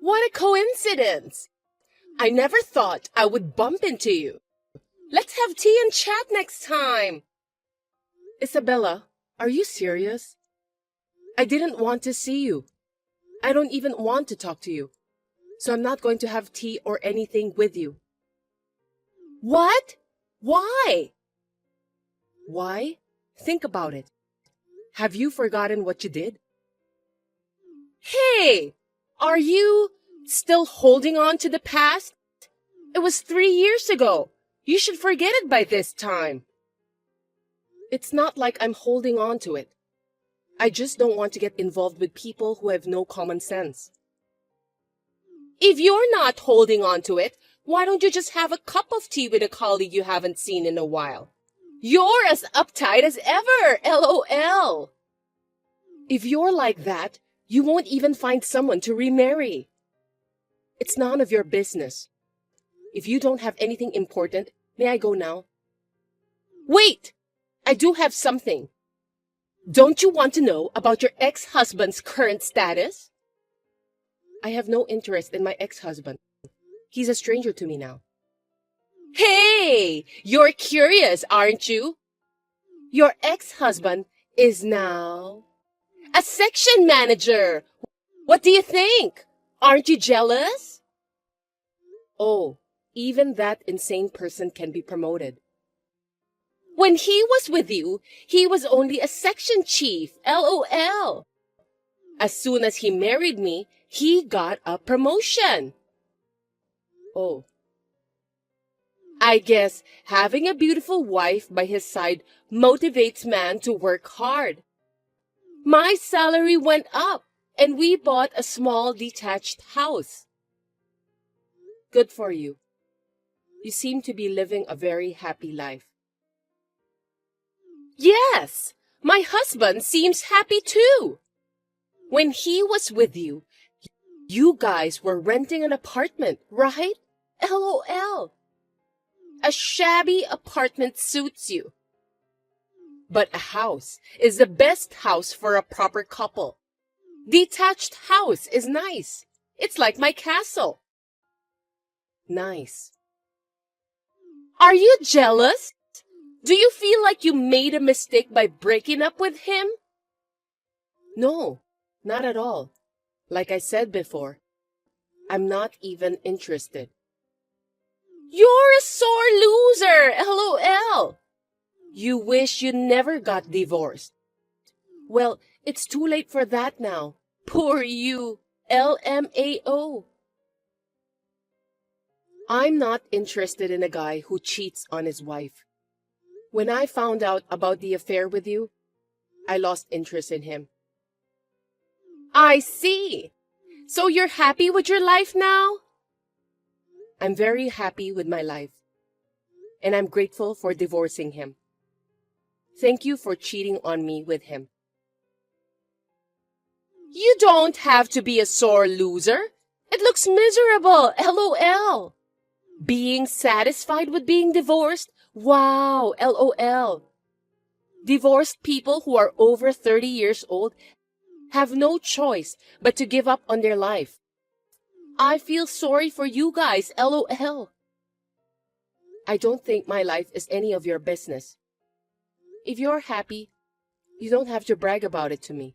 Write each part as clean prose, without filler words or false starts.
What a coincidence! I never thought I would bump into you. Let's have tea and chat next time. Isabella, are you serious? I didn't want to see you. I don't even want to talk to you. So I'm not going to have tea or anything with you. What? Why? Why? Think about it. Have you forgotten what you did? Hey! Are you still holding on to the past? It was 3 years ago. You should forget it by this time. It's not like I'm holding on to it. I just don't want to get involved with people who have no common sense. If you're not holding on to it, why don't you just have a cup of tea with a colleague you haven't seen in a while? You're as uptight as ever, LOL. If you're like that, you won't even find someone to remarry. It's none of your business. If you don't have anything important, may I go now? Wait! I do have something. Don't you want to know about your ex-husband's current status? I have no interest in my ex-husband. He's a stranger to me now. Hey! You're curious, aren't you? Your ex-husband is now a section manager. What do you think? Aren't you jealous? Oh, even that insane person can be promoted. When he was with you, he was only a section chief, LOL. As soon as he married me, he got a promotion. Oh. I guess having a beautiful wife by his side motivates man to work hard. My salary went up, and we bought a small detached house. Good for you. You seem to be living a very happy life. Yes, my husband seems happy too. When he was with you, you guys were renting an apartment, right? LOL. A shabby apartment suits you. But a house is the best house for a proper couple. Detached house is nice. It's like my castle. Nice. Are you jealous? Do you feel like you made a mistake by breaking up with him? No, not at all. Like I said before, I'm not even interested. You're a sore loser, LOL. You wish you never got divorced. Well, it's too late for that now. Poor you, LMAO. I'm not interested in a guy who cheats on his wife. When I found out about the affair with you, I lost interest in him. I see. So you're happy with your life now? I'm very happy with my life. And I'm grateful for divorcing him. Thank you for cheating on me with him. You don't have to be a sore loser. It looks miserable, LOL. Being satisfied with being divorced? Wow, LOL. Divorced people who are over 30 years old have no choice but to give up on their life. I feel sorry for you guys, LOL. I don't think my life is any of your business. If you're happy, you don't have to brag about it to me.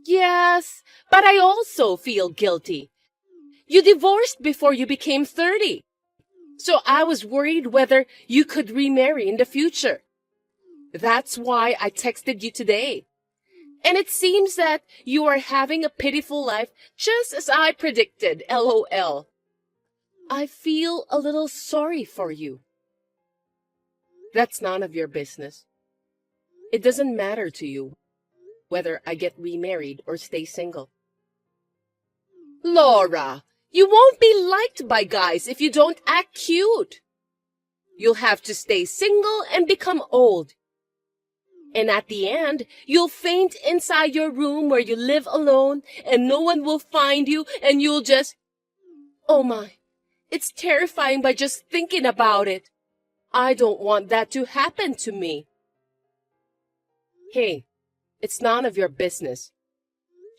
Yes, but I also feel guilty. You divorced before you became 30. So I was worried whether you could remarry in the future. That's why I texted you today. And it seems that you are having a pitiful life just as I predicted, LOL. I feel a little sorry for you. That's none of your business. It doesn't matter to you whether I get remarried or stay single. Laura, you won't be liked by guys if you don't act cute. You'll have to stay single and become old. And at the end, you'll faint inside your room where you live alone and no one will find you and you'll just... Oh my, it's terrifying by just thinking about it. I don't want that to happen to me. Hey, it's none of your business.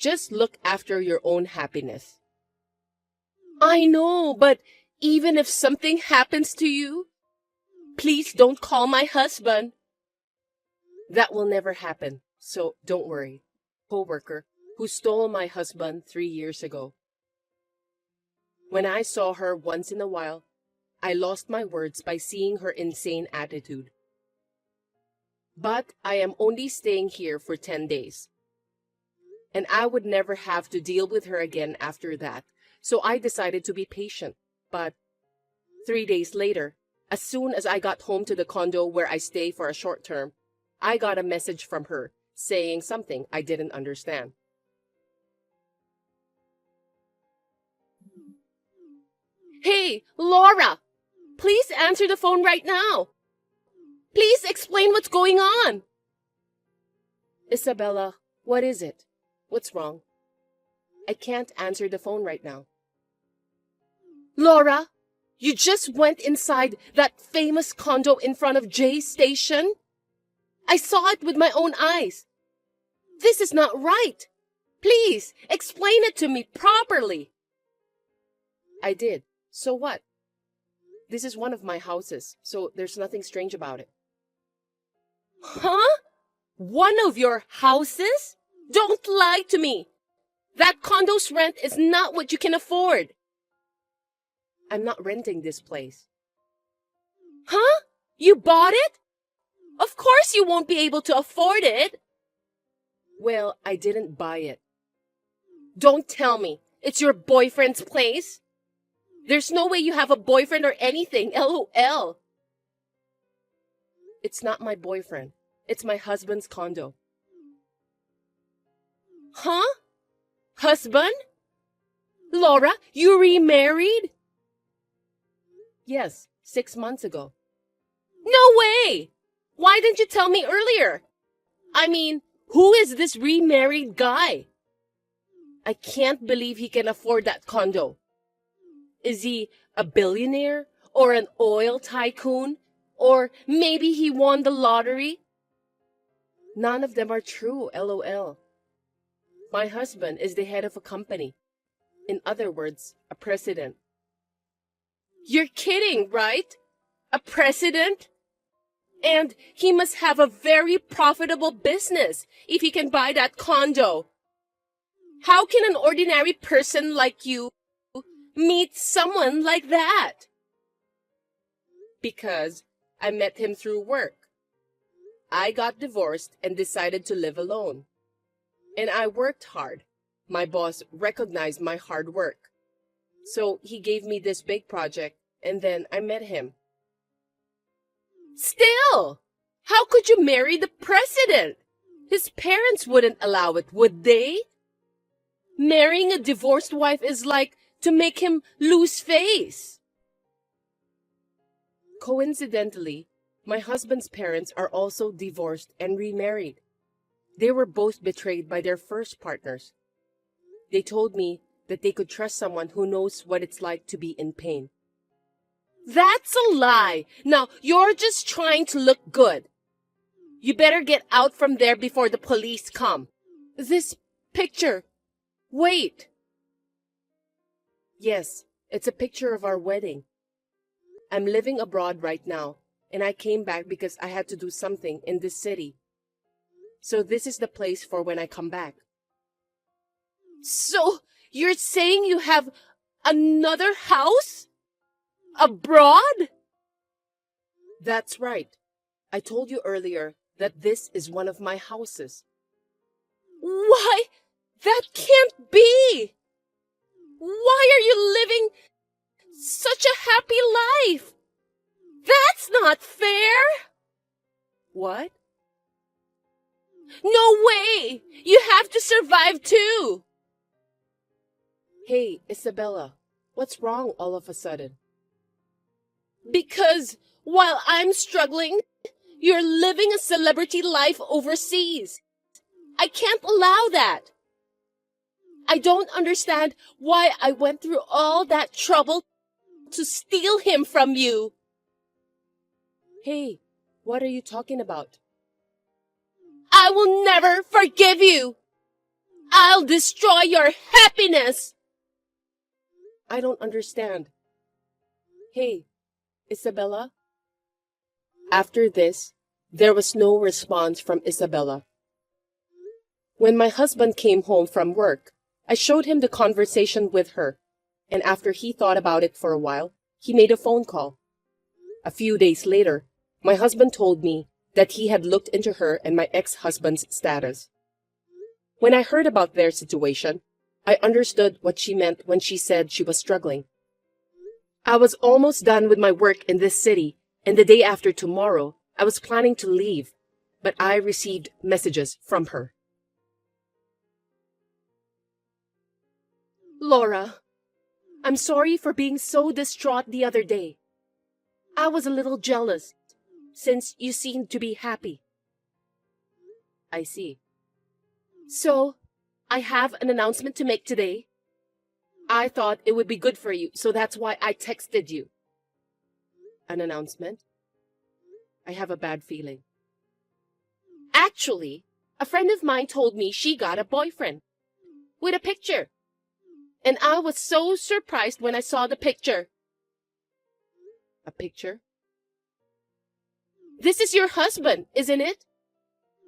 Just look after your own happiness. I know, but even if something happens to you, please don't call my husband. That will never happen, so don't worry. Coworker who stole my husband 3 years ago. When I saw her once in a while, I lost my words by seeing her insane attitude. But I am only staying here for 10 days. And I would never have to deal with her again after that, so I decided to be patient. But 3 days later, as soon as I got home to the condo where I stay for a short term, I got a message from her saying something I didn't understand. Hey, Laura! Please answer the phone right now! Please explain what's going on! Isabella, what is it? What's wrong? I can't answer the phone right now. Laura, you just went inside that famous condo in front of Jay's station? I saw it with my own eyes. This is not right. Please, explain it to me properly. I did. So what? This is one of my houses, so there's nothing strange about it. Huh? One of your houses? Don't lie to me. That condo's rent is not what you can afford. I'm not renting this place. Huh? You bought it? Of course you won't be able to afford it. Well, I didn't buy it. Don't tell me it's your boyfriend's place. There's no way you have a boyfriend or anything, LOL. It's not my boyfriend. It's my husband's condo. Huh? Husband? Laura, you remarried? Yes, 6 months ago. No way! Why didn't you tell me earlier? I mean, who is this remarried guy? I can't believe he can afford that condo. Is he a billionaire or an oil tycoon? Or maybe he won the lottery? None of them are true, LOL. My husband is the head of a company. In other words, a president. You're kidding, right? A president? And he must have a very profitable business if he can buy that condo. How can an ordinary person like you meet someone like that? Because I met him through work. I got divorced and decided to live alone. And I worked hard. My boss recognized my hard work. So he gave me this big project, and then I met him. Still, how could you marry the president? His parents wouldn't allow it, would they? Marrying a divorced wife is like to make him lose face. Coincidentally, my husband's parents are also divorced and remarried. They were both betrayed by their first partners. They told me that they could trust someone who knows what it's like to be in pain. That's a lie. Now, you're just trying to look good. You better get out from there before the police come. This picture. Wait. Yes, it's a picture of our wedding. I'm living abroad right now, and I came back because I had to do something in this city. So this is the place for when I come back. So, you're saying you have another house? Abroad? That's right. I told you earlier that this is one of my houses. Why? That can't be! Why are you living such a happy life? That's not fair! What? No way! You have to survive too! Hey, Isabella, what's wrong all of a sudden? Because while I'm struggling, you're living a celebrity life overseas. I can't allow that. I don't understand why I went through all that trouble to steal him from you. Hey, what are you talking about? I will never forgive you. I'll destroy your happiness! I don't understand. Hey, Isabella? After this, there was no response from Isabella. When my husband came home from work, I showed him the conversation with her, and after he thought about it for a while, he made a phone call. A few days later, my husband told me that he had looked into her and my ex-husband's status. When I heard about their situation, I understood what she meant when she said she was struggling. I was almost done with my work in this city, and the day after tomorrow, I was planning to leave, but I received messages from her. Laura, I'm sorry for being so distraught the other day. I was a little jealous, since you seemed to be happy. I see. So, I have an announcement to make today. I thought it would be good for you, so that's why I texted you. An announcement? I have a bad feeling. Actually, a friend of mine told me she got a boyfriend. With a picture. And I was so surprised when I saw the picture. A picture? This is your husband, isn't it?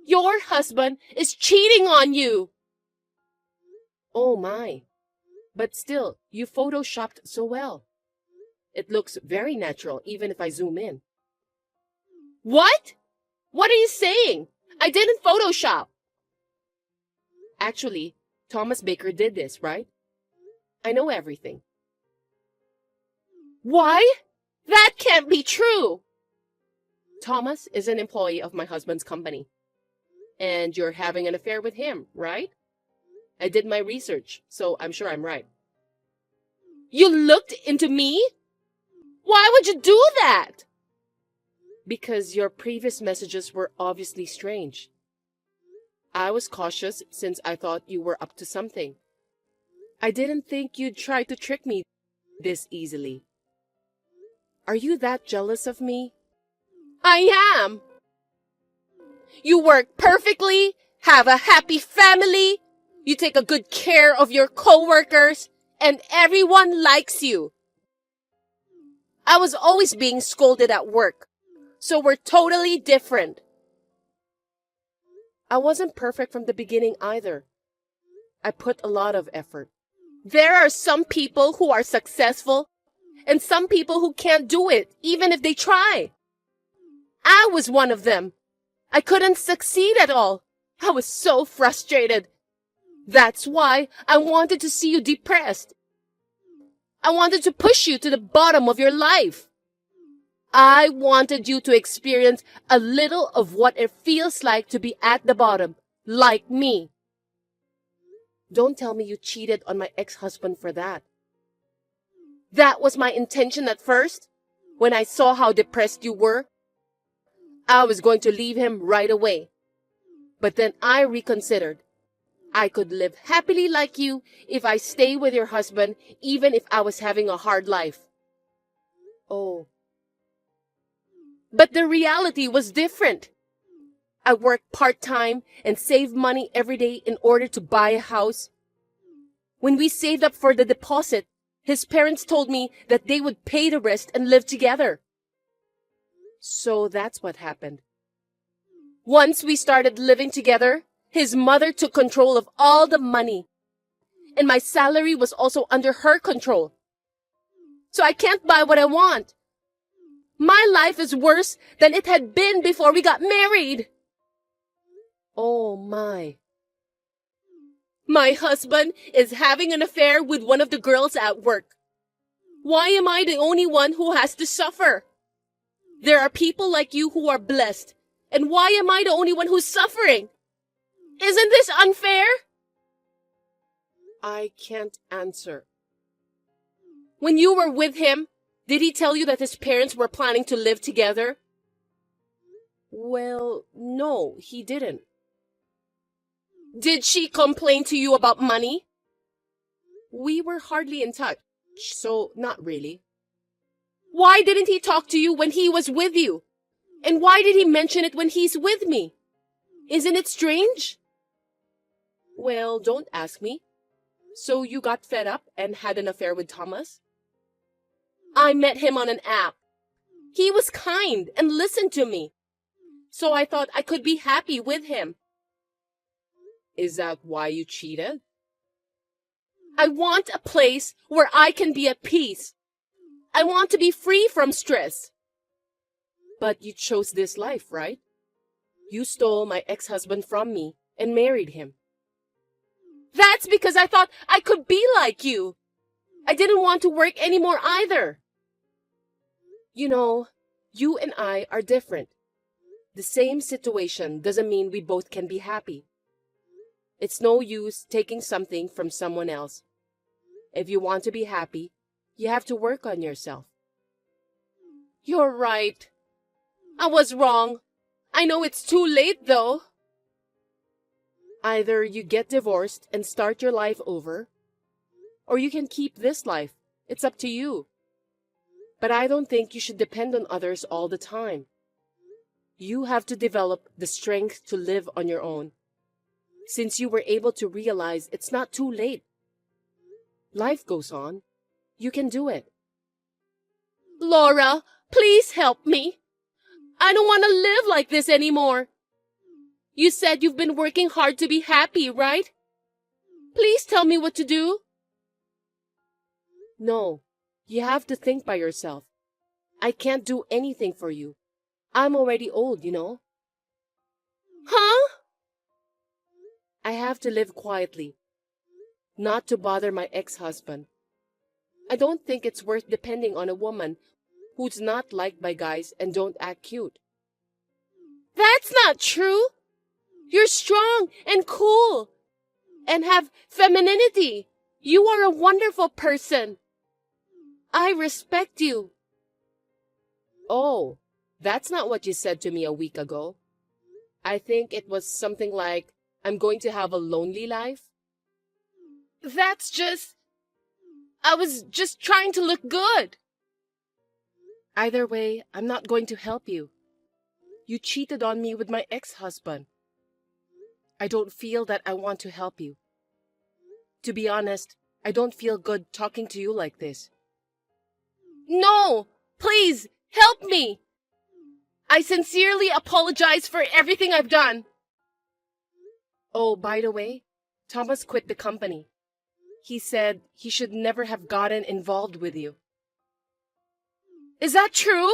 Your husband is cheating on you! Oh my. But still, you photoshopped so well. It looks very natural, even if I zoom in. What? What are you saying? I didn't Photoshop. Actually, Thomas Baker did this, right? I know everything. Why? That can't be true! Thomas is an employee of my husband's company. And you're having an affair with him, right? I did my research, so I'm sure I'm right. You looked into me? Why would you do that? Because your previous messages were obviously strange. I was cautious since I thought you were up to something. I didn't think you'd try to trick me this easily. Are you that jealous of me? I am! You work perfectly, have a happy family, you take a good care of your coworkers, and everyone likes you. I was always being scolded at work, so we're totally different. I wasn't perfect from the beginning either. I put a lot of effort. There are some people who are successful, and some people who can't do it, even if they try. I was one of them. I couldn't succeed at all. I was so frustrated. That's why I wanted to see you depressed. I wanted to push you to the bottom of your life. I wanted you to experience a little of what it feels like to be at the bottom, like me. Don't tell me you cheated on my ex-husband for that. That was my intention at first. When I saw how depressed you were, I was going to leave him right away. But then I reconsidered. I could live happily like you if I stay with your husband, even if I was having a hard life. Oh. But the reality was different. I worked part-time and saved money every day in order to buy a house. When we saved up for the deposit, his parents told me that they would pay the rest and live together. So that's what happened. Once we started living together, his mother took control of all the money. And my salary was also under her control. So I can't buy what I want. My life is worse than it had been before we got married. Oh my. My husband is having an affair with one of the girls at work. Why am I the only one who has to suffer? There are people like you who are blessed. And why am I the only one who's suffering? Isn't this unfair? I can't answer. When you were with him, did he tell you that his parents were planning to live together? Well, no, he didn't. Did she complain to you about money? We were hardly in touch, so not really. Why didn't he talk to you when he was with you? And why did he mention it when he's with me? Isn't it strange? Well, don't ask me. So you got fed up and had an affair with Thomas? I met him on an app. He was kind and listened to me. So I thought I could be happy with him. Is that why you cheated? I want a place where I can be at peace. I want to be free from stress. But you chose this life, right? You stole my ex-husband from me and married him. That's because I thought I could be like you. I didn't want to work anymore either. You know, you and I are different. The same situation doesn't mean we both can be happy. It's no use taking something from someone else. If you want to be happy, you have to work on yourself. You're right. I was wrong. I know it's too late, though. Either you get divorced and start your life over, or you can keep this life. It's up to you. But I don't think you should depend on others all the time. You have to develop the strength to live on your own. Since you were able to realize it's not too late. Life goes on. You can do it. Laura, please help me. I don't want to live like this anymore. You said you've been working hard to be happy, right? Please tell me what to do. No, you have to think by yourself. I can't do anything for you. I'm already old, you know. Huh? I have to live quietly, not to bother my ex-husband. I don't think it's worth depending on a woman who's not liked by guys and don't act cute. That's not true. You're strong and cool and have femininity. You are a wonderful person. I respect you. Oh, that's not what you said to me a week ago. I think it was something like, I'm going to have a lonely life. I was just trying to look good. Either way, I'm not going to help you. You cheated on me with my ex-husband. I don't feel that I want to help you. To be honest, I don't feel good talking to you like this. No, please, help me. I sincerely apologize for everything I've done. Oh, by the way, Thomas quit the company. He said he should never have gotten involved with you. Is that true?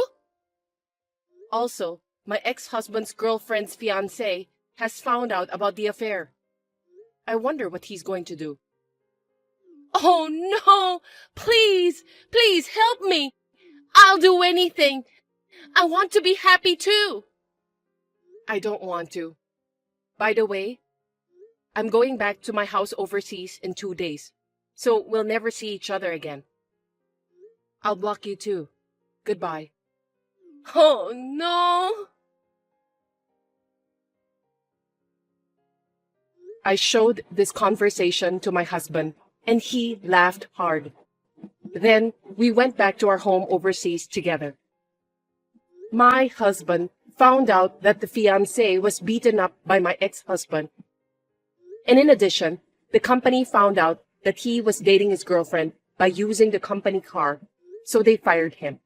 Also, my ex-husband's girlfriend's fiancé has found out about the affair. I wonder what he's going to do. Oh no! Please, please help me! I'll do anything! I want to be happy too! I don't want to. By the way, I'm going back to my house overseas in 2 days, so we'll never see each other again. I'll block you too. Goodbye. Oh no! I showed this conversation to my husband, and he laughed hard. Then we went back to our home overseas together. My husband found out that the fiancé was beaten up by my ex-husband. And in addition, the company found out that he was dating his girlfriend by using the company car, so they fired him.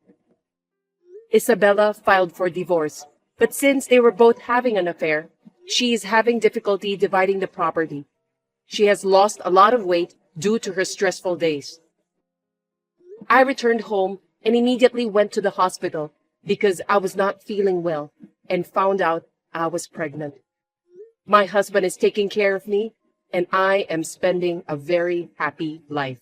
Isabella filed for divorce, but since they were both having an affair, she is having difficulty dividing the property. She has lost a lot of weight due to her stressful days. I returned home and immediately went to the hospital because I was not feeling well and found out I was pregnant. My husband is taking care of me, and I am spending a very happy life.